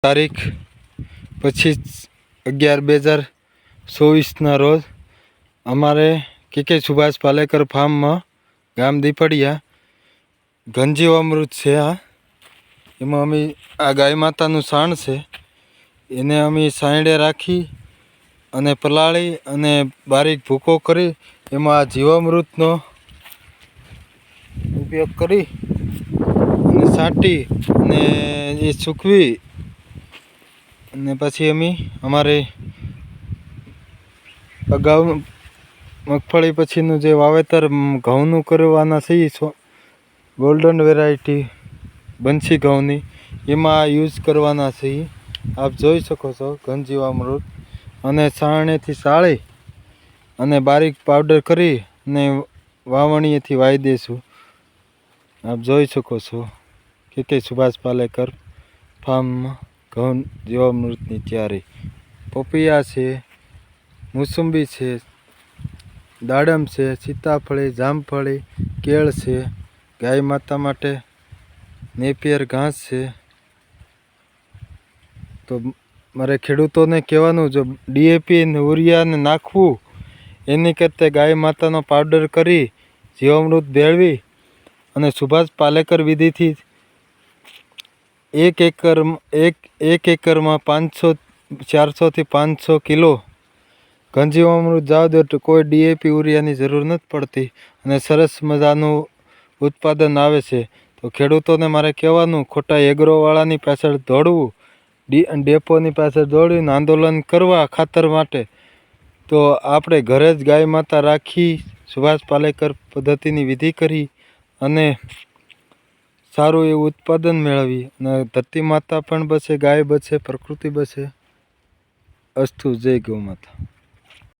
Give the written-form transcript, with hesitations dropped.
તારીખ 25/11/2024 રોજ અમારે કે સુભાષ પાલેકર ફાર્મમાં ગામ દીપડિયા ઘનજીવામૃત છે. એમાં અમે આ ગાય માતાનું સાણ છે એને અમે સાંયડે રાખી અને પલાળી અને બારીક ભૂકો કરી એમાં આ જીવામૃતનો ઉપયોગ કરી અને છાંટી અને એ સૂકવી અને પછી અમે અમારે અગાઉ મગફળી પછીનું જે વાવેતર ઘઉંનું કરવાના છે ગોલ્ડન વેરાયટી બંસી ઘઉંની એમાં યુઝ કરવાના છે. આપ જોઈ શકો છો ઘનજીવામૃત અને છાણેથી સાળી અને બારીક પાવડર કરી અને વાવણીએથી વાવી દઈશું. આપ જોઈ શકો છો કે સુભાષ પાલેકર ફાર્મમાં ઘઉં જીવામૃતની તૈયારી. પપૈયા છે, મોસંબી છે, દાડમ છે, સીતાફળી, જામફળી, કેળ છે, ગાય માતા માટે નેપિયર ઘાસ છે. તો મારે ખેડૂતોને કહેવાનું, જો ડીએપી ને યુરિયાને નાખવું એની કરતાં ગાય માતાનો પાવડર કરી જીવામૃત ભેળવી અને સુભાષ પાલેકર વિધિથી એક એકરમાં 400થી 500 કિલો ઘનજીવામૃત જાવ દો તો કોઈ ડીએપી યુરિયાની જરૂર નથી પડતી અને સરસ મજાનું ઉત્પાદન આવે છે. તો ખેડૂતોને મારે કહેવાનું, ખોટા એગ્રોવાળાની પાછળ દોડવું, ડેપોની પાછળ દોડીને આંદોલન કરવા ખાતર માટે, તો આપણે ઘરે જ ગાય માતા રાખી સુભાષ પાલેકર પદ્ધતિની વિધિ કરી અને સારું એવું ઉત્પાદન મેળવી અને ધરતી માતા પણ બચે, ગાય બચે, પ્રકૃતિ બચે. અસ્તુ. જય ગૌ માતા.